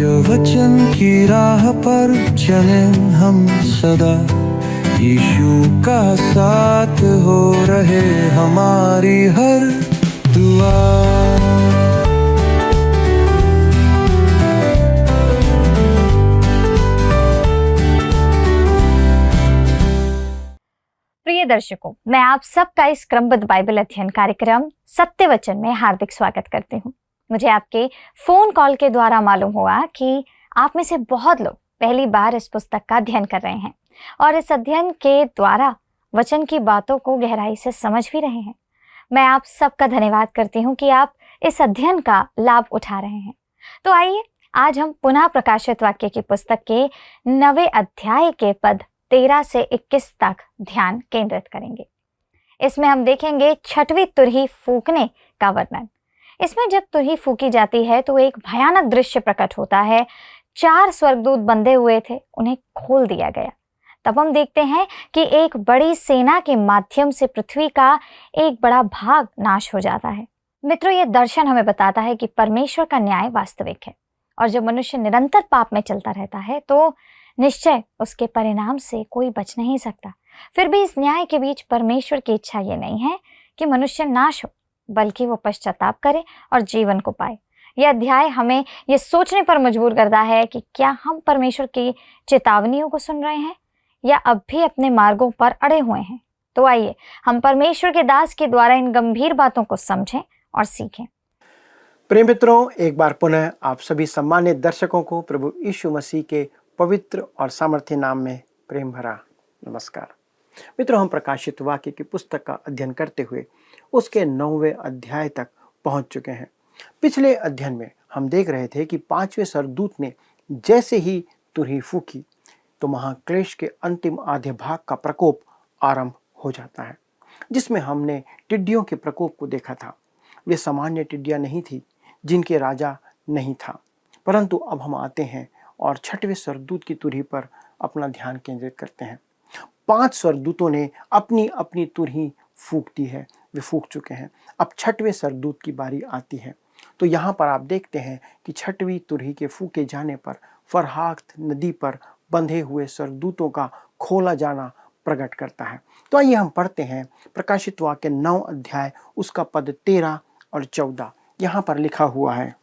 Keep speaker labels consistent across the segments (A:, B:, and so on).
A: वचन की राह पर चले हम सदा, यीशु का साथ हो रहे हमारी हर दुआ।
B: प्रिय दर्शकों, मैं आप सबका इस क्रमबद्ध बाइबल अध्ययन कार्यक्रम सत्य वचन में हार्दिक स्वागत करती हूँ। मुझे आपके फोन कॉल के द्वारा मालूम हुआ कि आप में से बहुत लोग पहली बार इस पुस्तक का अध्ययन कर रहे हैं और इस अध्ययन के द्वारा वचन की बातों को गहराई से समझ भी रहे हैं। मैं आप सबका धन्यवाद करती हूँ कि आप इस अध्ययन का लाभ उठा रहे हैं। तो आइए आज हम पुनः प्रकाशित वाक्य की पुस्तक के 9वें अध्याय के पद 13 से 21 तक ध्यान केंद्रित करेंगे। इसमें हम देखेंगे 6वीं तुरही फूंकने का वर्णन। इसमें जब तुरही फूंकी जाती है तो एक भयानक दृश्य प्रकट होता है। 4 स्वर्गदूत बंधे हुए थे, उन्हें खोल दिया गया। तब हम देखते हैं कि एक बड़ी सेना के माध्यम से पृथ्वी का एक बड़ा भाग नाश हो जाता है। मित्रों, यह दर्शन हमें बताता है कि परमेश्वर का न्याय वास्तविक है और जब मनुष्य निरंतर पाप में चलता रहता है तो निश्चय उसके परिणाम से कोई बच नहीं सकता। फिर भी इस न्याय के बीच परमेश्वर की इच्छा ये नहीं है कि मनुष्य नाश हो, बल्कि वो पश्चाताप करे और जीवन को पाए। यह अध्याय हमें ये सोचने पर मजबूर करता है कि क्या हम परमेश्वर की चेतावनियों को सुन रहे हैं या अब भी अपने मार्गों पर अड़े हुए हैं। तो आइए हम परमेश्वर के दास के द्वारा इन गंभीर बातों को समझें और सीखें।
C: प्रिय मित्रों, एक बार पुनः आप सभी सम्मानित दर्शकों को प्रभु यीशु मसीह के पवित्र और सामर्थ्य नाम में प्रेम भरा नमस्कार। मित्रों, हम प्रकाशित वाक्य की पुस्तक का अध्ययन करते हुए उसके 9वें अध्याय तक पहुंच चुके हैं। पिछले अध्ययन में हम देख रहे थे कि 5वें स्वर्गदूत ने जैसे ही तुरही फूंकी तो महाक्लेश के अंतिम आधे भाग का प्रकोप आरंभ हो जाता है, जिसमें हमने टिड्डियों के प्रकोप को देखा था। वे सामान्य टिड्डियां नहीं थी जिनके राजा नहीं था, परंतु अब हम आते हैं और 6वें स्वर्गदूत की तुरही पर अपना ध्यान केंद्रित करते हैं। 5 स्वर्गदूतों ने अपनी अपनी तुरही फूंक दी है, वे फूंक चुके हैं। अब 6वें स्वर्गदूत की बारी आती है। तो यहाँ पर आप देखते हैं कि 6वीं तुरही के फूंके जाने पर फरहात नदी पर बंधे हुए स्वर्गदूतों का खोला जाना प्रकट करता है। तो आइए हम पढ़ते हैं प्रकाशित वाक्य 9 अध्याय उसका पद 13 और 14। यहाँ पर लिखा हुआ है,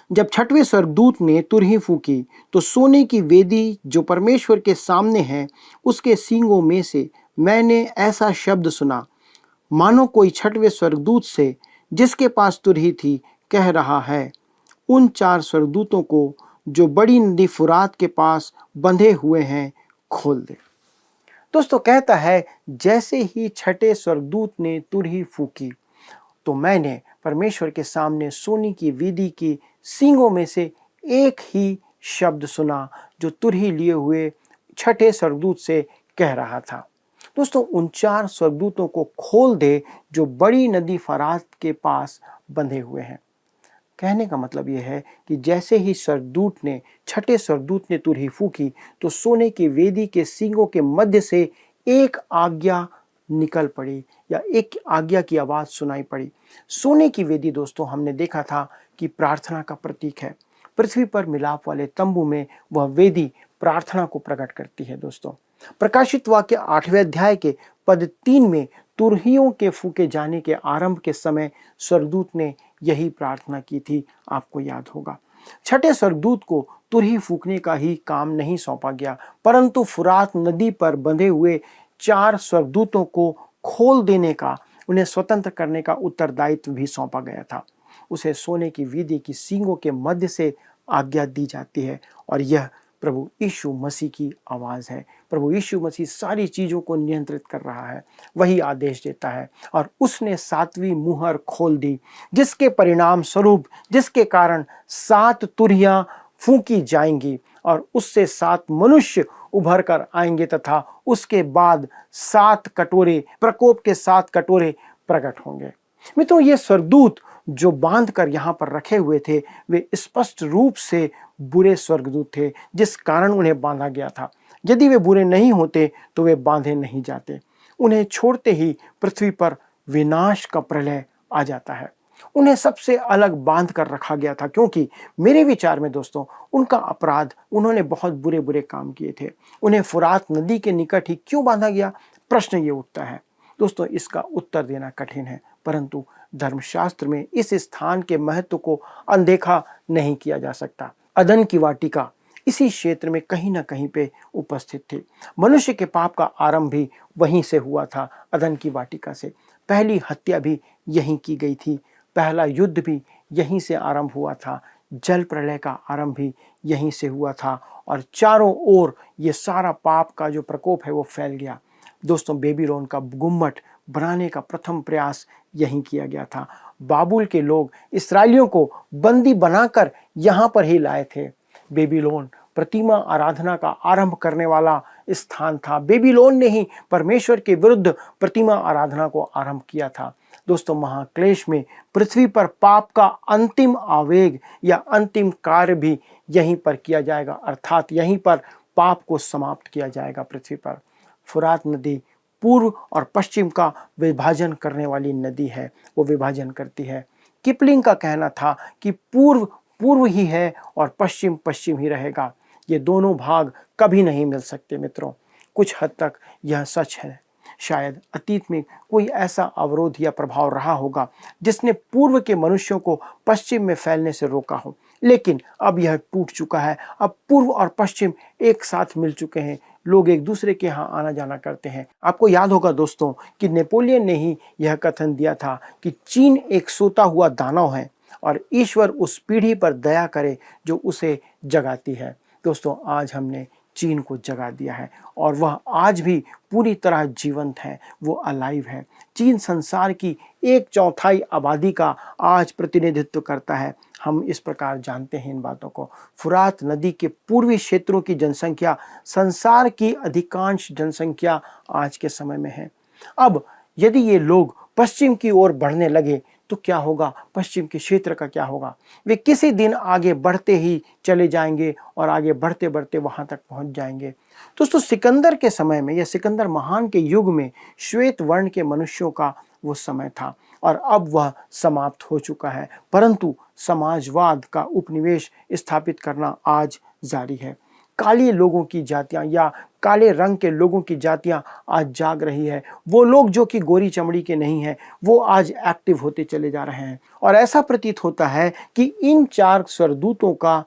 C: जब 6वें स्वर्गदूत ने तुरही फूंकी तो सोने की वेदी जो परमेश्वर के सामने है उसके सींगों में से मैंने ऐसा शब्द सुना, मानो कोई 6वें स्वर्गदूत से जिसके पास तुरही थी कह रहा है, उन 4 स्वर्गदूतों को जो बड़ी नदी फुरात के पास बंधे हुए हैं खोल दे। दोस्तों, कहता है जैसे ही 6ठे स्वर्गदूत ने तुरही फूंकी तो मैंने परमेश्वर के सामने सोने की वेदी की सींगों में से एक ही शब्द सुना जो तुरही लिए हुए 6ठे स्वर्गदूत से कह रहा था, दोस्तों, उन 4 स्वर्गदूतों को खोल दे जो बड़ी नदी फरात के पास बंधे हुए हैं। कहने का मतलब यह है कि जैसे ही स्वर्गदूत ने 6ठे स्वर्गदूत ने तुरही फूंकी तो सोने की वेदी के सींगों के मध्य से एक आज्ञा निकल पड़ी या एक आज्ञा की आवाज सुनाई पड़ी। सोने की वेदी दोस्तों हमने देखा था कि प्रार्थना का प्रतीक है। पृथ्वी पर मिलाप वाले तंबू में वह वेदी प्रार्थना को प्रकट करती है। दोस्तों, प्रकाशित वाक्य 8वें अध्याय के पद 3 में तुरहियों के फूके जाने के आरंभ के समय स्वर्गदूत ने यही प्रार्थना की थी, आपको याद होगा। 6ठे स्वर्गदूत को तुरही फूकने का ही काम नहीं सौंपा गया, परंतु फुरात नदी पर बंधे हुए 4 स्वर्गदूतों को खोल देने का, उन्हें स्वतंत्र करने का उत्तरदायित्व भी सौंपा गया था। उसे सोने की वेदी की सींगों के मध्य से आज्ञा दी जाती है और यह प्रभु यीशु मसीह की आवाज़ है। प्रभु यीशु मसीह सारी चीज़ों को नियंत्रित कर रहा है, वही आदेश देता है और उसने 7वीं मुहर खोल दी, जिसके परिणाम स्वरूप, जिसके कारण 7 तुरहियां फूंकी जाएंगी और उससे 7 मनुष्य उभर कर आएंगे तथा उसके बाद 7 कटोरे, प्रकोप के 7 कटोरे प्रकट होंगे। मित्रों, ये स्वर्गदूत जो बांध कर यहाँ पर रखे हुए थे वे स्पष्ट रूप से बुरे स्वर्गदूत थे, जिस कारण उन्हें बांधा गया था। यदि वे बुरे नहीं होते तो वे बांधे नहीं जाते। उन्हें छोड़ते ही पृथ्वी पर विनाश का प्रलय आ जाता है। उन्हें सबसे अलग बांध कर रखा गया था, क्योंकि मेरे विचार में दोस्तों उनका अपराध, उन्होंने बहुत बुरे बुरे काम किए थे। उन्हें फुरात नदी के निकट ही क्यों बांधा गया, प्रश्न ये उठता है। दोस्तों इसका उत्तर देना कठिन है, परंतु धर्मशास्त्र में इस स्थान के महत्व को अनदेखा नहीं किया जा सकता। अदन की वाटिका इसी क्षेत्र में कहीं ना कहीं पे उपस्थित थी। मनुष्य के पाप का आरंभ भी वहीं से हुआ था, अदन की वाटिका से। पहली हत्या भी यहीं की गई थी, पहला युद्ध भी यहीं से आरंभ हुआ था, जल प्रलय का आरंभ भी यहीं से हुआ था, और चारों ओर ये सारा पाप का जो प्रकोप है वो फैल गया। दोस्तों बेबीलोन का गुम्मट बनाने का प्रथम प्रयास यहीं किया गया था। बाबुल के लोग इस्राएलियों को बंदी बनाकर यहाँ पर ही लाए थे। बेबीलोन प्रतिमा आराधना का आरंभ करने वाला स्थान था। बेबीलोन ने ही परमेश्वर के विरुद्ध प्रतिमा आराधना को आरंभ किया था। दोस्तों महाक्लेश में पृथ्वी पर पाप का अंतिम आवेग या अंतिम कार्य भी यहीं पर किया जाएगा, अर्थात यहीं पर पाप को समाप्त किया जाएगा पृथ्वी पर। फुरात नदी पूर्व और पश्चिम का विभाजन करने वाली नदी है, वो विभाजन करती है। किपलिंग का कहना था कि पूर्व पूर्व ही है और पश्चिम पश्चिम ही रहेगा। ये दोनों भाग कभी नहीं मिल सकते मित्रों। कुछ हद तक यह सच है। शायद अतीत में कोई ऐसा अवरोध या प्रभाव रहा होगा जिसने पूर्व के मनुष्यों को पश्चिम में फैलने से रोका हो, लेकिन अब यह टूट चुका है। अब पूर्व और पश्चिम एक साथ मिल चुके हैं। लोग एक दूसरे के यहाँ आना जाना करते हैं। आपको याद होगा दोस्तों कि नेपोलियन ने ही यह कथन दिया था कि चीन एक सोता हुआ दानव है और ईश्वर उस पीढ़ी पर दया करे जो उसे जगाती है। दोस्तों आज हमने चीन को जगा दिया है और वह आज भी पूरी तरह जीवंत है, वो अलाइव है। चीन संसार की 1/4 आबादी का आज प्रतिनिधित्व करता है। हम इस प्रकार जानते हैं इन बातों को। फुरात नदी के पूर्वी क्षेत्रों की जनसंख्या संसार की अधिकांश जनसंख्या आज के समय में है। अब यदि ये लोग पश्चिम की ओर बढ़ने लगे तो क्या होगा, पश्चिम के क्षेत्र का क्या होगा? वे किसी दिन आगे बढ़ते ही चले जाएंगे और आगे बढ़ते बढ़ते वहां तक पहुंच जाएंगे। दोस्तों सिकंदर के समय में या सिकंदर महान के युग में श्वेत वर्ण के मनुष्यों का वो समय था और अब वह समाप्त हो चुका है, परंतु समाजवाद का उपनिवेश स्थापित करना आज जारी है। काले लोगों की जातियां या काले रंग के लोगों की जातियां आज जाग रही है। वो लोग जो कि गोरी चमड़ी के नहीं हैं वो आज एक्टिव होते चले जा रहे हैं और ऐसा प्रतीत होता है कि इन 4 स्वर्गदूतों का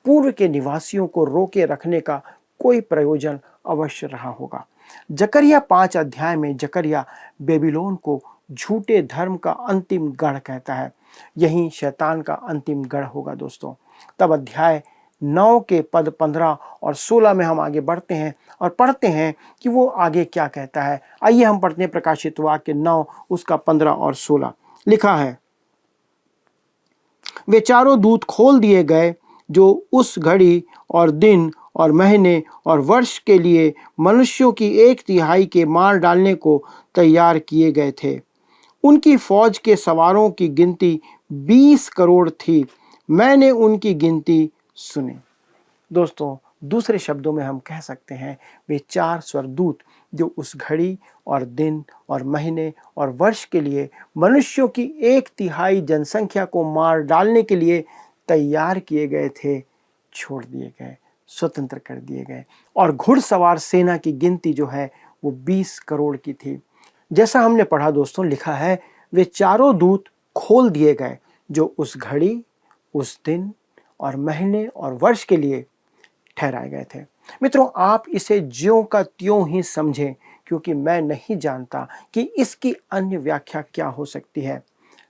C: पूर्व के निवासियों को रोके रखने का कोई प्रयोजन अवश्य रहा होगा। जकरिया 5 अध्याय में जकरिया बेबीलोन को झूठे धर्म का अंतिम गढ़ कहता है। यही शैतान का अंतिम गढ़ होगा दोस्तों। तब अध्याय 9 के पद 15 और 16 में हम आगे बढ़ते हैं और पढ़ते हैं कि वो आगे क्या कहता है। आइए हम पढ़ते हैं प्रकाशित वाक्य 9 उसका 15 और 16। लिखा है, वे चारों दूत खोल दिए गए जो उस घड़ी और दिन और महीने और वर्ष के लिए मनुष्यों की 1/3 के मार डालने को तैयार किए गए थे। उनकी फौज के सवारों की गिनती 20 करोड़ थी। मैंने उनकी गिनती सुनी। दोस्तों दूसरे शब्दों में हम कह सकते हैं वे 4 स्वर्गदूत जो उस घड़ी और दिन और महीने और वर्ष के लिए मनुष्यों की 1/3 जनसंख्या को मार डालने के लिए तैयार किए गए थे, छोड़ दिए गए, स्वतंत्र कर दिए गए। और घुड़सवार सेना की गिनती जो है वो 20 करोड़ की थी। जैसा हमने पढ़ा दोस्तों, लिखा है वे चारों दूत खोल दिए गए जो उस घड़ी, उस दिन और महीने और वर्ष के लिए ठहराए गए थे। मित्रों आप इसे ज्यों का त्यों ही समझें, क्योंकि मैं नहीं जानता कि इसकी अन्य व्याख्या क्या हो सकती है।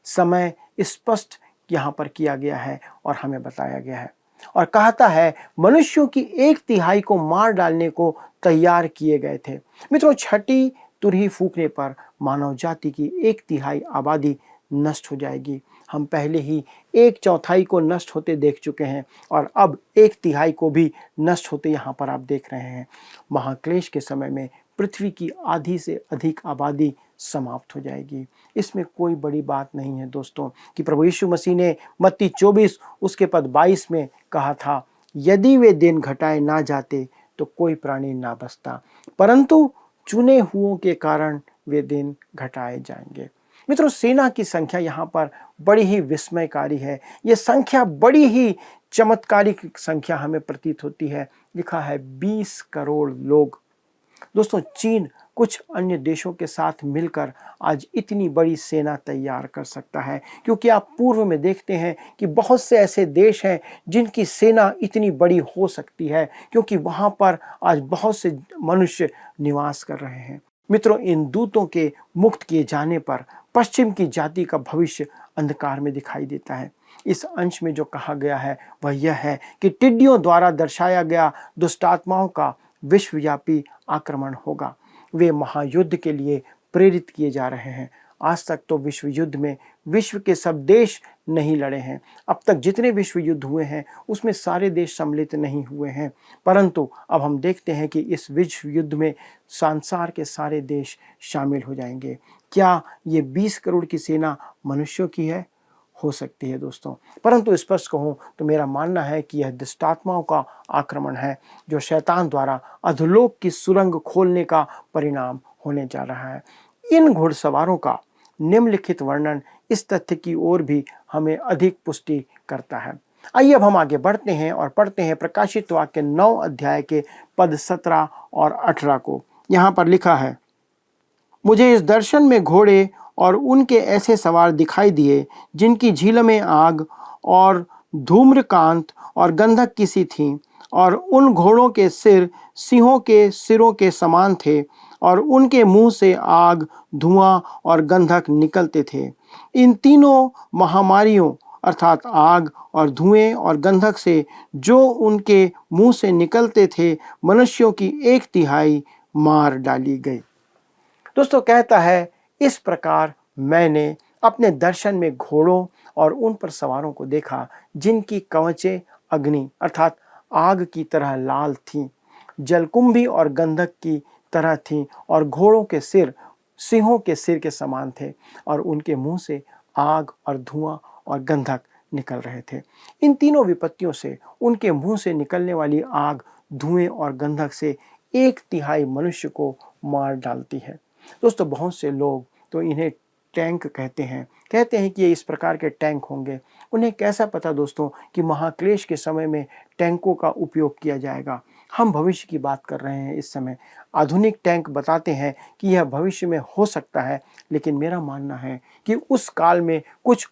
C: समय स्पष्ट यहाँ पर किया गया है और हमें बताया गया है और कहता है मनुष्यों की 1/3 को मार डालने को तैयार किए गए थे। मित्रों छठी तुरही फूकने पर मानव जाति की 1/3 आबादी नष्ट हो जाएगी। हम पहले ही 1/4 को नष्ट होते देख चुके हैं और अब 1/3 को भी नष्ट होते यहाँ पर आप देख रहे हैं। महाक्लेश के समय में पृथ्वी की आधी से अधिक आबादी समाप्त हो जाएगी। इसमें कोई बड़ी बात नहीं है दोस्तों कि प्रभु यीशु मसीह ने मत्ती 24 उसके पद 22 में कहा था, यदि वे दिन घटाए ना जाते तो कोई प्राणी ना बचता, परंतु चुने हुओं के कारण वे दिन घटाए जाएंगे। मित्रों, सेना की संख्या यहाँ पर बड़ी ही विस्मयकारी है। ये संख्या बड़ी ही चमत्कारिक संख्या हमें प्रतीत होती है। लिखा है 20 करोड़ लोग। दोस्तों, चीन कुछ अन्य देशों के साथ मिलकर आज इतनी बड़ी सेना तैयार कर सकता है, क्योंकि आप पूर्व में देखते हैं कि बहुत से ऐसे देश हैं जिनकी सेना इतनी बड़ी हो सकती है, क्योंकि वहाँ पर आज बहुत से मनुष्य निवास कर रहे हैं। मित्रों, इन दूतों के मुक्त किए जाने पर पश्चिम की जाति का भविष्य अंधकार में दिखाई देता है। इस अंश में जो कहा गया है वह यह है कि टिड्डियों द्वारा दर्शाया गया दुष्टात्माओं का विश्वव्यापी आक्रमण होगा। वे महायुद्ध के लिए प्रेरित किए जा रहे हैं। आज तक तो विश्व युद्ध में विश्व के सब देश नहीं लड़े हैं। अब तक जितने विश्व युद्ध हुए हैं उसमें सारे देश सम्मिलित नहीं हुए हैं, परंतु अब हम देखते हैं कि इस विश्व युद्ध में संसार के सारे देश शामिल हो जाएंगे। क्या ये 20 करोड़ की सेना मनुष्यों की है? हो सकती है दोस्तों, परंतु स्पष्ट कहूँ तो मेरा मानना है कि यह दुष्टात्माओं का आक्रमण है, जो शैतान द्वारा अधोलोक की सुरंग खोलने का परिणाम होने जा रहा है। इन घुड़सवारों का निम्नलिखित वर्णन इस तथ्य की ओर भी हमें अधिक पुष्टि करता है। आइए अब हम आगे बढ़ते हैं और पढ़ते हैं प्रकाशित वाक्य 9 अध्याय के पद 17 और 18 को। यहाँ पर लिखा है, मुझे इस दर्शन में घोड़े और उनके ऐसे सवार दिखाई दिए जिनकी झीलमें आग और धूम्रकांत और गंधक की सी थीं, और उन घोड़ों के सिर सिंहों के सिरों के समान थे, और उनके मुंह से आग, धुआं और गंधक निकलते थे। इन तीनों महामारियों अर्थात आग और धुएं और गंधक से जो उनके मुंह से निकलते थे, मनुष्यों की 1/3 मार डाली गई। दोस्तों, कहता है, इस प्रकार मैंने अपने दर्शन में घोड़ों और उन पर सवारों को देखा जिनकी कवचें अग्नि अर्थात आग की तरह लाल थीं, जलकुंभी और गंधक की तरह थीं, और घोड़ों के सिर सिंहों के सिर के समान थे, और उनके मुंह से आग और धुआं और गंधक निकल रहे थे। इन तीनों विपत्तियों से उनके मुंह से निकलने वाली आग, धुएं और गंधक से 1/3 मनुष्य को मार डालती है। दोस्तों, बहुत से लोग तो इन्हें टैंक कहते हैं कि ये इस प्रकार के टैंक होंगे। उन्हें कैसा पता दोस्तों कि महाक्लेश के समय में टैंकों का उपयोग किया जाएगा। हम भविष्य की बात कर रहे हैं इस समय। आधुनिक टैंक बताते हैं कि यह भविष्य में हो सकता है, लेकिन मेरा मानना है कि उस काल में कुछ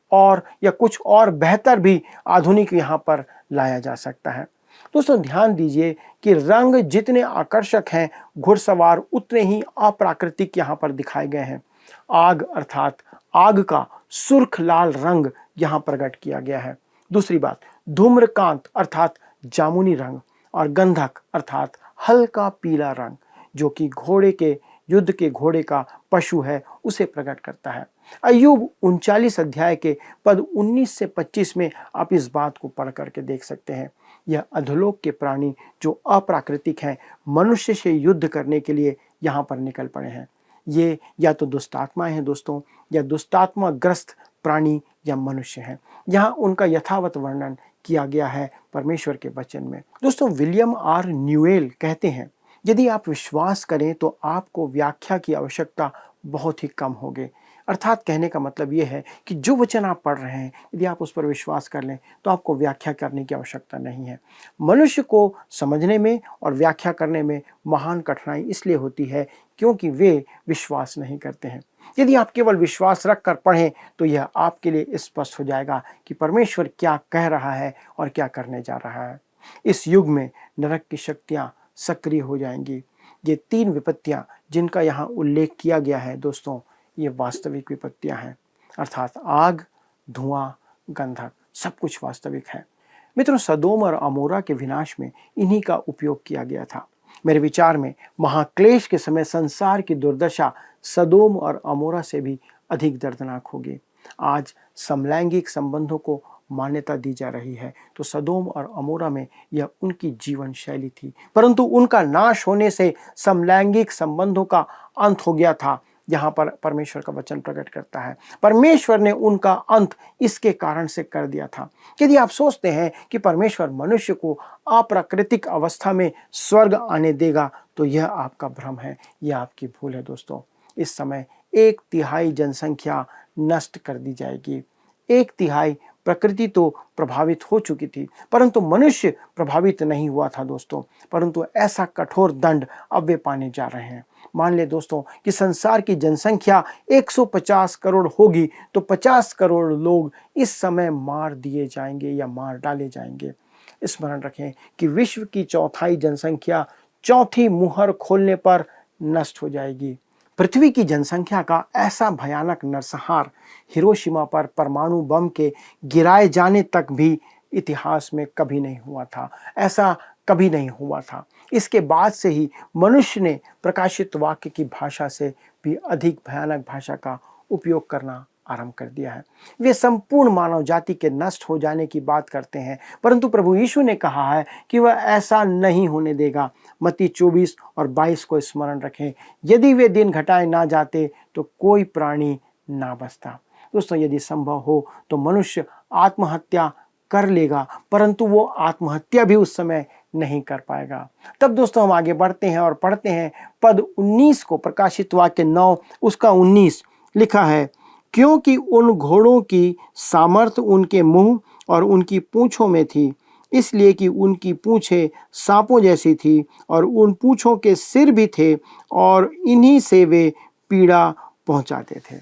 C: और बेहतर भी आधुनिक यहाँ पर लाया जा सकता है। दोस्तों, ध्यान दीजिए कि रंग जितने आकर्षक हैं, घुड़सवार उतने ही अप्राकृतिक यहाँ पर दिखाए गए हैं। आग अर्थात आग का सुर्ख लाल रंग यहाँ प्रकट किया गया है। दूसरी बात, धूम्रकांत अर्थात जामुनी रंग, और गंधक अर्थात हल्का पीला रंग, जो कि युद्ध के घोड़े का पशु है, उसे प्रकट करता है। अय्यूब 39 अध्याय के पद 19 से 25 में आप इस बात को पढ़ करके देख सकते हैं। यह अधोलोक के प्राणी जो अप्राकृतिक हैं, मनुष्य से युद्ध करने के लिए यहाँ पर निकल पड़े हैं। ये या तो दुष्टात्माएं हैं दोस्तों, या दुष्टात्मा ग्रस्त प्राणी या मनुष्य हैं। यहाँ उनका यथावत वर्णन किया गया है परमेश्वर के वचन में। दोस्तों, विलियम आर न्यूएल कहते हैं, यदि आप विश्वास करें तो आपको व्याख्या की आवश्यकता बहुत ही कम होगी। अर्थात कहने का मतलब ये है कि जो वचन आप पढ़ रहे हैं, यदि आप उस पर विश्वास कर लें तो आपको व्याख्या करने की आवश्यकता नहीं है। मनुष्य को समझने में और व्याख्या करने में महान कठिनाई इसलिए होती है क्योंकि वे विश्वास नहीं करते हैं। यदि आप केवल विश्वास रख कर पढ़ें तो यह आपके लिए स्पष्ट हो जाएगा कि परमेश्वर क्या कह रहा है और क्या करने जा रहा है। इस युग में नरक की शक्तियाँ सक्रिय हो जाएंगी। ये 3 विपत्तियाँ जिनका यहाँ उल्लेख किया गया है दोस्तों, ये वास्तविक विपत्तियाँ हैं, अर्थात आग, धुआं, गंधक, सब कुछ वास्तविक है। मित्रों, सदोम और अमोरा के विनाश में इन्हीं का उपयोग किया गया था। मेरे विचार में महाक्लेश के समय संसार की दुर्दशा सदोम और अमोरा से भी अधिक दर्दनाक होगी। आज समलैंगिक संबंधों को मान्यता दी जा रही है, तो सदोम और अमोरा में यह उनकी जीवन शैली थी, परंतु उनका नाश होने से समलैंगिक संबंधों का अंत हो गया था। यहाँ पर परमेश्वर का वचन प्रकट करता है, परमेश्वर ने उनका अंत इसके कारण से कर दिया था। यदि आप सोचते हैं कि परमेश्वर मनुष्य को अप्राकृतिक अवस्था में स्वर्ग आने देगा, तो यह आपका भ्रम है, यह आपकी भूल है। दोस्तों, इस समय 1/3 जनसंख्या नष्ट कर दी जाएगी। 1/3 प्रकृति तो प्रभावित हो चुकी थी, परंतु मनुष्य प्रभावित नहीं हुआ था दोस्तों। परंतु ऐसा कठोर दंड अब वे पाने जा रहे हैं। मान ले दोस्तों कि संसार की जनसंख्या 150 करोड़ होगी तो 50 करोड़ लोग इस समय मार दिए जाएंगे या मार डाले जाएंगे। स्मरण रखें कि विश्व की 1/4 जनसंख्या चौथी मुहर खोलने पर नष्ट हो जाएगी। पृथ्वी की जनसंख्या का ऐसा भयानक नरसंहार हिरोशिमा पर परमाणु बम के गिराए जाने तक भी इतिहास में कभी नहीं हुआ था। ऐसा कभी नहीं हुआ था। इसके बाद से ही मनुष्य ने प्रकाशित वाक्य की भाषा से भी अधिक भयानक भाषा का उपयोग करना आरंभ कर दिया है। वे संपूर्ण मानव जाति के नष्ट हो जाने की बात करते हैं, परंतु प्रभु यीशु ने कहा है कि वह ऐसा नहीं होने देगा। मत्ती 24 और 22 को स्मरण रखें। यदि वे दिन घटाए ना जाते तो कोई प्राणी ना बचता। दोस्तों, यदि संभव हो तो मनुष्य आत्महत्या कर लेगा, परंतु वो आत्महत्या भी उस समय नहीं कर पाएगा। तब दोस्तों हम आगे बढ़ते हैं और पढ़ते हैं पद 19 को, प्रकाशित वाक्य 9 उसका 19 लिखा है, क्योंकि उन घोड़ों की सामर्थ उनके मुंह और उनकी पूंछों में थी, इसलिए कि उनकी पूंछें सांपों जैसी थी और उन पूंछों के सिर भी थे और इन्हीं से वे पीड़ा पहुंचाते थे।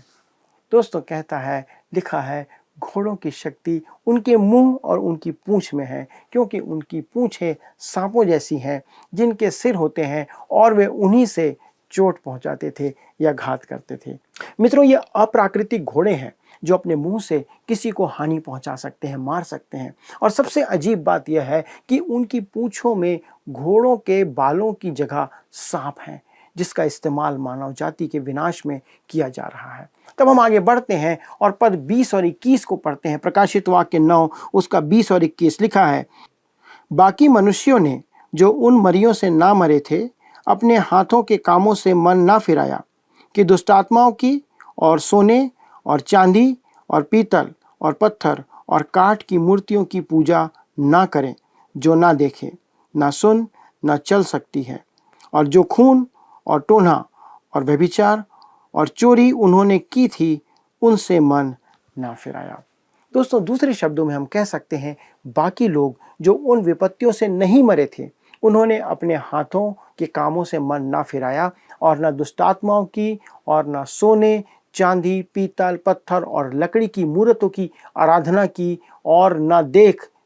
C: दोस्तों कहता है, लिखा है, घोड़ों की शक्ति उनके मुंह और उनकी पूंछ में है, क्योंकि उनकी पूंछें सांपों जैसी हैं जिनके सिर होते हैं और वे उन्हीं से चोट पहुंचाते थे या घात करते थे। मित्रों, ये अप्राकृतिक घोड़े हैं जो अपने मुंह से किसी को हानि पहुंचा सकते हैं, मार सकते हैं। और सबसे अजीब बात यह है कि उनकी पूंछों में घोड़ों के बालों की जगह सांप हैं, जिसका इस्तेमाल मानव जाति के विनाश में किया जा रहा है। तब हम आगे बढ़ते हैं और पद 20 और 21 को पढ़ते हैं। प्रकाशित वाक्य 9 उसका 20 और 21 लिखा है, बाकी मनुष्यों ने जो उन मरियों से ना मरे थे अपने हाथों के कामों से मन ना फिराया कि दुष्टात्माओं की और सोने और चांदी और पीतल और पत्थर और काठ की मूर्तियों की पूजा ना करें, जो ना देखें, ना सुन, ना चल सकती है, और जो खून और टोना और व्यभिचार और चोरी उन्होंने की थी उनसे मन ना फिराया। दोस्तों, दूसरे शब्दों में हम कह सकते हैं, बाकी लोग जो उन विपत्तियों से नहीं मरे थे उन्होंने अपने हाथों के कामों से मन ना फिराया और न दुष्टात्माओं की और न सोने, चांदी, पीतल, पत्थर और लकड़ी की मूर्तों की आराधना की, और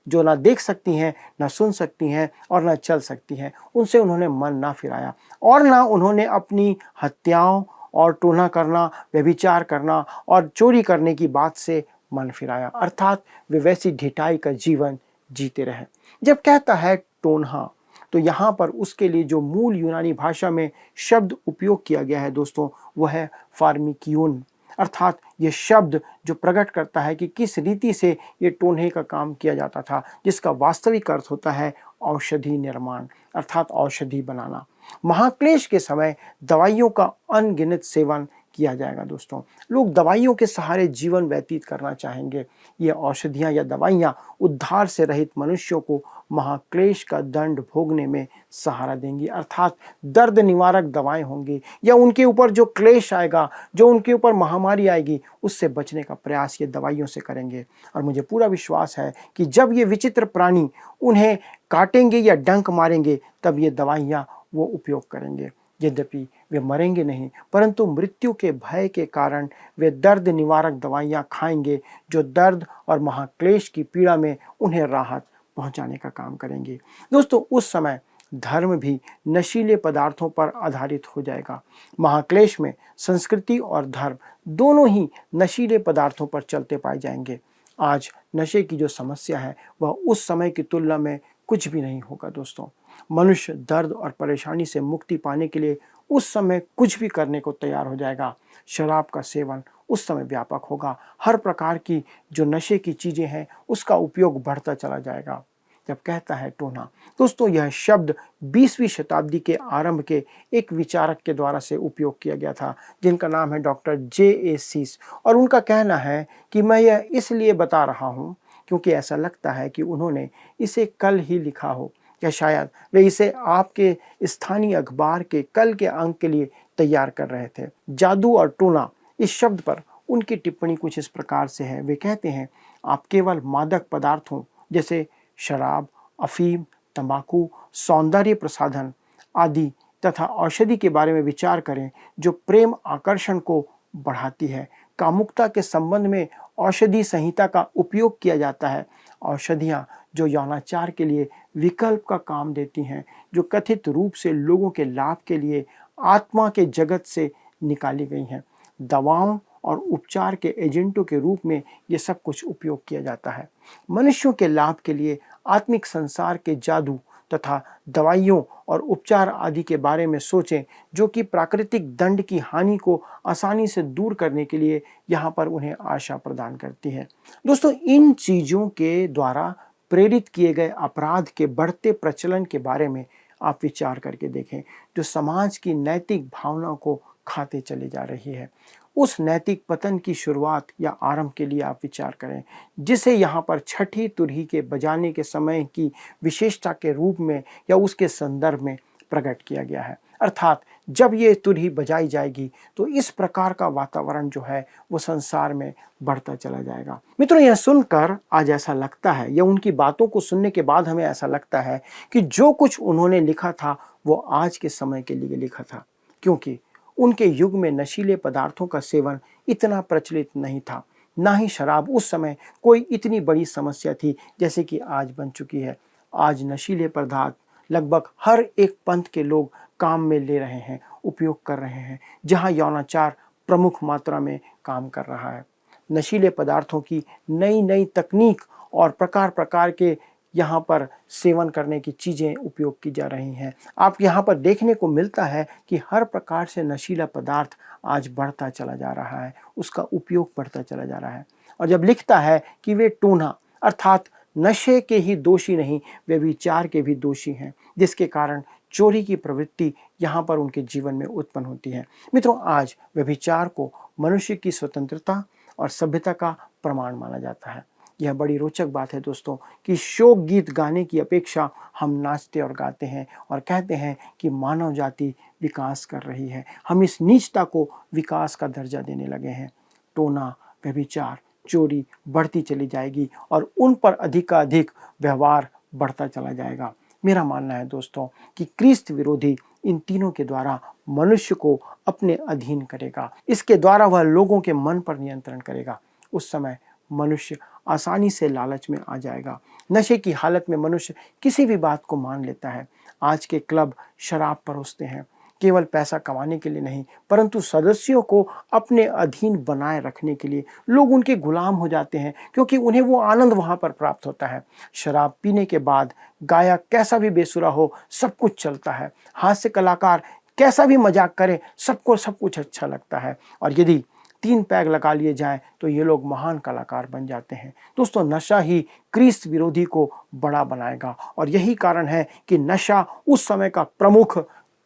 C: जो ना देख सकती हैं, ना सुन सकती हैं और ना चल सकती हैं, उनसे उन्होंने मन ना फिराया। और ना उन्होंने अपनी हत्याओं और टोना करना, व्यभिचार करना और चोरी करने की बात से मन फिराया, अर्थात वे वैसी ढिठाई का जीवन जीते रहे। जब कहता है टोन्हा, तो यहाँ पर उसके लिए जो मूल यूनानी भाषा में शब्द उपयोग किया गया है दोस्तों, वह है फार्मिकियोन, अर्थात ये शब्द जो प्रकट करता है कि किस रीति से ये टोन्हे का काम किया जाता था, जिसका वास्तविक अर्थ होता है औषधि निर्माण, अर्थात औषधि बनाना। महाक्लेश के समय दवाइयों का अनगिनत सेवन किया जाएगा दोस्तों। लोग दवाइयों के सहारे जीवन व्यतीत करना चाहेंगे। ये औषधियाँ या दवाइयाँ उद्धार से रहित मनुष्यों को महाक्लेश का दंड भोगने में सहारा देंगी, अर्थात दर्द निवारक दवाएं होंगी, या उनके ऊपर जो क्लेश आएगा, जो उनके ऊपर महामारी आएगी, उससे बचने का प्रयास ये दवाइयों से करेंगे। और मुझे पूरा विश्वास है कि जब ये विचित्र प्राणी उन्हें काटेंगे या डंक मारेंगे, तब ये दवाइयाँ वो उपयोग करेंगे। यद्यपि वे मरेंगे नहीं, परंतु मृत्यु के भय के कारण वे दर्द निवारक दवाइयाँ खाएंगे, जो दर्द और महाक्लेश की पीड़ा में उन्हें राहत पहुंचाने का काम करेंगे। दोस्तों, उस समय धर्म भी नशीले पदार्थों पर आधारित हो जाएगा। महाक्लेश में संस्कृति और धर्म दोनों ही नशीले पदार्थों पर चलते पाए जाएंगे। आज नशे की जो समस्या है वह उस समय की तुलना में कुछ भी नहीं होगा दोस्तों। मनुष्य दर्द और परेशानी से मुक्ति पाने के लिए उस समय कुछ भी करने को तैयार हो जाएगा। शराब का सेवन उस समय व्यापक होगा। हर प्रकार की जो नशे की चीज़ें हैं उसका उपयोग बढ़ता चला जाएगा। जब कहता है टोना, दोस्तों यह शब्द 20वीं शताब्दी के आरंभ के एक विचारक के द्वारा से उपयोग किया गया था, जिनका नाम है डॉक्टर J.A. सीस। और उनका कहना है कि मैं यह इसलिए बता रहा हूँ क्योंकि ऐसा लगता है कि उन्होंने इसे कल ही लिखा हो, या शायद वे इसे आपके स्थानीय अखबार के कल के अंक के लिए तैयार कर रहे थे। जादू और टोना इस शब्द पर उनकी टिप्पणी कुछ इस प्रकार से है। वे कहते हैं, आप केवल मादक पदार्थों जैसे शराब, अफीम, तंबाकू, सौंदर्य प्रसाधन आदि तथा औषधि के बारे में विचार करें जो प्रेम आकर्षण को बढ़ाती है। कामुकता के संबंध में औषधि संहिता का उपयोग किया जाता है। औषधियाँ जो यौनाचार के लिए विकल्प का काम देती हैं, जो कथित रूप से लोगों के लाभ के लिए आत्मा के जगत से निकाली गई हैं। दवाओं और उपचार के एजेंटों के रूप में ये सब कुछ उपयोग किया जाता है। मनुष्यों के लाभ के लिए आत्मिक संसार के जादू तथा दवाइयों और उपचार आदि के बारे में सोचें, जो कि प्राकृतिक दंड की हानि को आसानी से दूर करने के लिए यहाँ पर उन्हें आशा प्रदान करती है। दोस्तों, इन चीज़ों के द्वारा प्रेरित किए गए अपराध के बढ़ते प्रचलन के बारे में आप विचार करके देखें, जो समाज की नैतिक भावना को खाते चले जा रही है। उस नैतिक पतन की शुरुआत या आरंभ के लिए आप विचार करें, जिसे यहाँ पर छठी तुरही के बजाने के समय की विशेषता के रूप में या उसके संदर्भ में प्रकट किया गया है। अर्थात जब ये तुरही बजाई जाएगी तो इस प्रकार का वातावरण जो है वो संसार में बढ़ता चला जाएगा। मित्रों, यह सुनकर आज ऐसा लगता है, या उनकी बातों को सुनने के बाद हमें ऐसा लगता है कि जो कुछ उन्होंने लिखा था वो आज के समय के लिए लिखा था, क्योंकि उनके युग में नशीले पदार्थों का सेवन इतना प्रचलित नहीं था। ना ही शराब उस समय कोई इतनी बड़ी समस्या थी जैसे कि आज बन चुकी है। आज नशीले पदार्थ लगभग हर एक पंथ के लोग काम में ले रहे हैं, उपयोग कर रहे हैं, जहां यौनाचार प्रमुख मात्रा में काम कर रहा है। नशीले पदार्थों की नई नई तकनीक और प्रकार प्रकार के यहाँ पर सेवन करने की चीज़ें उपयोग की जा रही हैं। आप यहाँ पर देखने को मिलता है कि हर प्रकार से नशीला पदार्थ आज बढ़ता चला जा रहा है, उसका उपयोग बढ़ता चला जा रहा है। और जब लिखता है कि वे टोना अर्थात नशे के ही दोषी नहीं, वे विचार के भी दोषी हैं, जिसके कारण चोरी की प्रवृत्ति यहाँ पर उनके जीवन में उत्पन्न होती है। मित्रों, आज व्यभिचार को मनुष्य की स्वतंत्रता और सभ्यता का प्रमाण माना जाता है। यह बड़ी रोचक बात है दोस्तों कि शोक गीत गाने की अपेक्षा हम नाचते और गाते हैं और कहते हैं कि मानव जाति विकास कर रही है। हम इस नीचता को विकास का दर्जा देने लगे हैं। टोना, व्यभिचार, चोरी बढ़ती चली जाएगी और उन पर अधिकाधिक व्यवहार बढ़ता चला जाएगा। मेरा मानना है दोस्तों कि क्रिस्त विरोधी इन तीनों के द्वारा मनुष्य को अपने अधीन करेगा। इसके द्वारा वह लोगों के मन पर नियंत्रण करेगा। उस समय मनुष्य आसानी से लालच में आ जाएगा। नशे की हालत में मनुष्य किसी भी बात को मान लेता है। आज के क्लब शराब परोसते हैं, केवल पैसा कमाने के लिए नहीं, परंतु सदस्यों को अपने अधीन बनाए रखने के लिए। लोग उनके गुलाम हो जाते हैं क्योंकि उन्हें वो आनंद वहाँ पर प्राप्त होता है। शराब पीने के बाद गायक कैसा भी बेसुरा हो, सब कुछ चलता है। हास्य कलाकार कैसा भी मजाक करे, सबको सब कुछ अच्छा लगता है। और यदि 3 पैग लगा लिए जाएं तो ये लोग महान कलाकार बन जाते हैं। दोस्तों, नशा ही क्रिस्त विरोधी को बड़ा बनाएगा और यही कारण है कि नशा उस समय का प्रमुख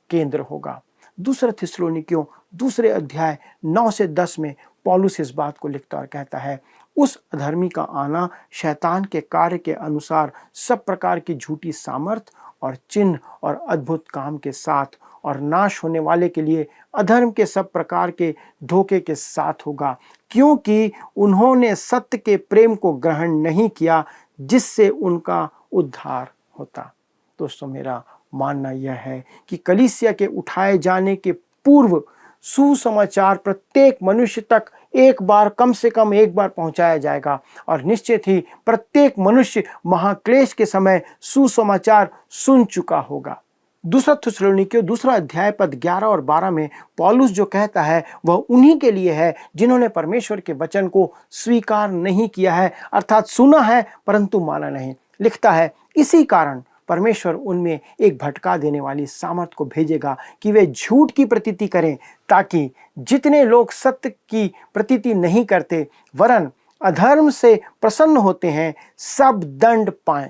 C: केंद्र होगा। दूसरा थिस्सलुनीकियों 2 अध्याय 9 से 10 में पौलुस इस बात को लिखता और कहता है, उस अधर्मी का आना शैतान के कार्य के अनुसार सब प्रकार की झूठी सामर्थ और चिन्ह और अद्भुत काम के साथ और नाश होने वाले के लिए अधर्म के सब प्रकार के धोखे के साथ होगा, क्योंकि उन्होंने सत्य के प्रेम को ग्रहण नहीं किया जिससे उनका उद्धार होता। दोस्तों, मेरा मानना यह है कि कलीसिया के उठाए जाने के पूर्व सुसमाचार प्रत्येक मनुष्य तक एक बार, कम से कम एक बार पहुंचाया जाएगा और निश्चित ही प्रत्येक मनुष्य महाक्लेश के समय सुसमाचार सुन चुका होगा। दूसरा थिस्सलुनीकियों 2 अध्याय पद 11 और 12 में पौलुस जो कहता है वह उन्हीं के लिए है जिन्होंने परमेश्वर के वचन को स्वीकार नहीं किया है, अर्थात सुना है परंतु माना नहीं। लिखता है, इसी कारण परमेश्वर उनमें एक भटका देने वाली सामर्थ को भेजेगा कि वे झूठ की प्रतीति करें, ताकि जितने लोग सत्य की प्रतीति नहीं करते वरन अधर्म से प्रसन्न होते हैं, सब दंड पाएं।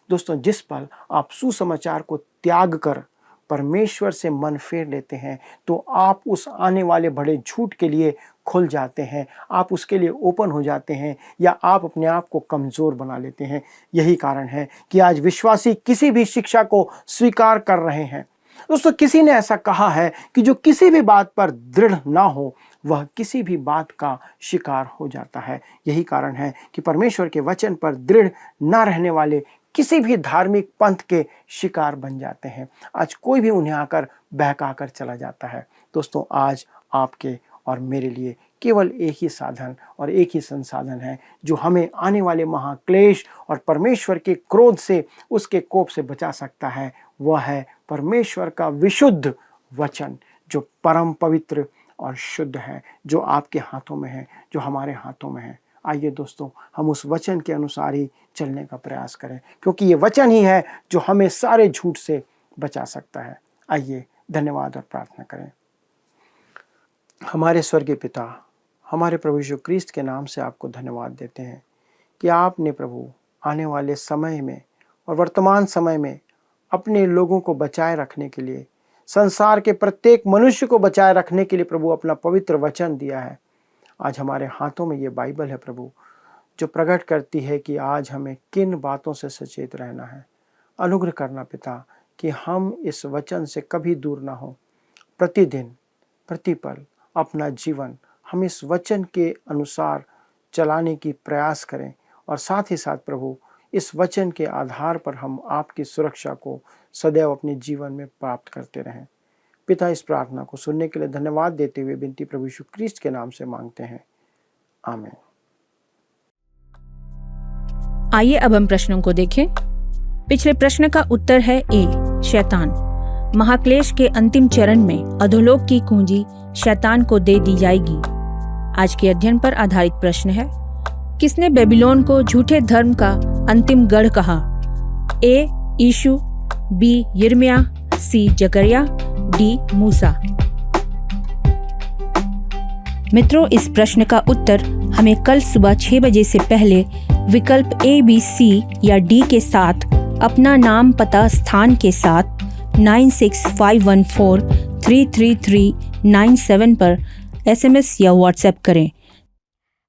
C: दोस्तों, जिस पल आप सुसमाचार को त्याग कर परमेश्वर से मन फेर लेते हैं तो आप उस आने वाले बड़े झूठ के लिए खुल जाते हैं, आप उसके लिए ओपन हो जाते हैं या आप अपने आप को कमज़ोर बना लेते हैं। यही कारण है कि आज विश्वासी किसी भी शिक्षा को स्वीकार कर रहे हैं। दोस्तों, किसी ने ऐसा कहा है कि जो किसी भी बात पर दृढ़ ना हो वह किसी भी बात का शिकार हो जाता है। यही कारण है कि परमेश्वर के वचन पर दृढ़ ना रहने वाले किसी भी धार्मिक पंथ के शिकार बन जाते हैं। आज कोई भी उन्हें आकर बहका कर चला जाता है। दोस्तों, आज आपके और मेरे लिए केवल एक ही साधन और एक ही संसाधन है जो हमें आने वाले महाक्लेश और परमेश्वर के क्रोध से, उसके कोप से बचा सकता है। वह है परमेश्वर का विशुद्ध वचन, जो परम पवित्र और शुद्ध है, जो आपके हाथों में है, जो हमारे हाथों में है। आइए दोस्तों, हम उस वचन के अनुसार ही चलने का प्रयास करें, क्योंकि ये वचन ही है जो हमें सारे झूठ से बचा सकता है। आइए धन्यवाद और प्रार्थना करें। हमारे स्वर्गीय पिता, हमारे प्रभु यीशु क्रिस्त के नाम से आपको धन्यवाद देते हैं कि आपने प्रभु आने वाले समय में और वर्तमान समय में अपने लोगों को बचाए रखने के लिए, संसार के प्रत्येक मनुष्य को बचाए रखने के लिए प्रभु अपना पवित्र वचन दिया है। आज हमारे हाथों में ये बाइबल है प्रभु, जो प्रकट करती है कि आज हमें किन बातों से सचेत रहना है। अनुग्रह करना पिता कि हम इस वचन से कभी दूर ना हो। प्रतिदिन प्रतिपल अपना जीवन हम इस वचन के अनुसार चलाने की प्रयास करें, और साथ ही साथ प्रभु इस वचन के आधार पर हम आपकी सुरक्षा को सदैव अपने जीवन में प्राप्त करते रहें। पिता, इस प्रार्थना को सुनने के लिए धन्यवाद देते हुए विनती प्रभु यीशु क्रिस्त के नाम से मांगते हैं, आमीन।
D: आइए अब हम प्रश्नों को देखें। पिछले प्रश्न का उत्तर है ए, शैतान। महाक्लेश के अंतिम चरण में अधोलोक की कुंजी शैतान को दे दी जाएगी। आज के अध्ययन पर आधारित प्रश्न है, किसने बेबीलोन को झूठे धर्म का अंतिम गढ़ कहा? ए, यीशु, बी, यिर्मयाह, सी, जकरिया, डी, मूसा। मित्रों, इस प्रश्न का उत्तर हमें कल सुबह 6 बजे से पहले विकल्प ए, बी, सी या डी के साथ अपना नाम, पता, स्थान के साथ 9651433397 पर SMS या WhatsApp करें।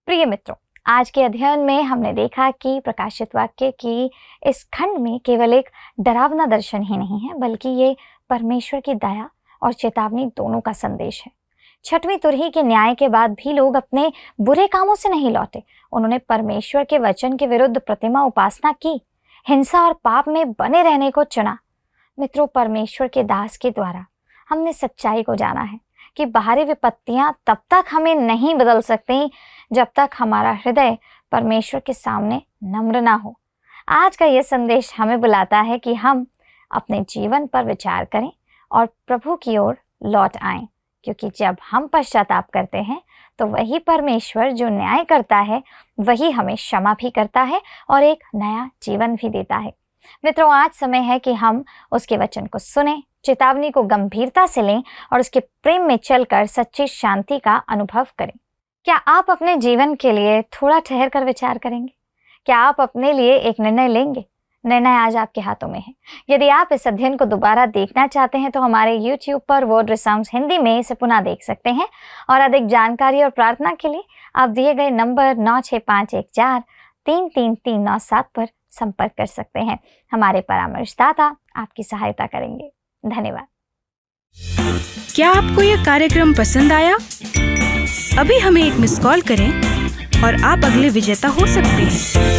B: प्रिय मित्रों, आज के अध्ययन में हमने देखा कि प्रकाशित वाक्य की इस खंड में केवल एक डरावना दर्शन ही नहीं है, बल्कि ये परमेश्वर की दया और चेतावनी दोनों का संदेश है। छठवीं तुरही के न्याय के बाद भी लोग अपने बुरे कामों से नहीं लौटे। उन्होंने परमेश्वर के वचन के विरुद्ध प्रतिमा उपासना की, हिंसा और पाप में बने रहने को चुना। मित्रों, परमेश्वर के दास के द्वारा हमने सच्चाई को जाना है कि बाहरी विपत्तियां तब तक हमें नहीं बदल सकती जब तक हमारा हृदय परमेश्वर के सामने नम्र ना हो। आज का यह संदेश हमें बुलाता है कि हम अपने जीवन पर विचार करें और प्रभु की ओर लौट आएं, क्योंकि जब हम पश्चाताप करते हैं तो वही परमेश्वर जो न्याय करता है वही हमें क्षमा भी करता है और एक नया जीवन भी देता है। मित्रों, आज समय है कि हम उसके वचन को सुनें, चेतावनी को गंभीरता से लें और उसके प्रेम में चलकर सच्ची शांति का अनुभव करें। क्या आप अपने जीवन के लिए थोड़ा ठहर कर विचार करेंगे? क्या आप अपने लिए एक निर्णय लेंगे? निर्णय आज आपके हाथों में है। यदि आप इस अध्ययन को दोबारा देखना चाहते हैं तो हमारे YouTube पर वर्ड रिसाउंड्स हिंदी में इसे पुनः देख सकते हैं, और अधिक जानकारी और प्रार्थना के लिए आप दिए गए नंबर 9651433397 पर संपर्क कर सकते हैं। हमारे परामर्शदाता आपकी सहायता करेंगे। धन्यवाद।
D: क्या आपको यह कार्यक्रम पसंद आया? अभी हमें एक मिस कॉल करें और आप अगले विजेता हो सकते हैं।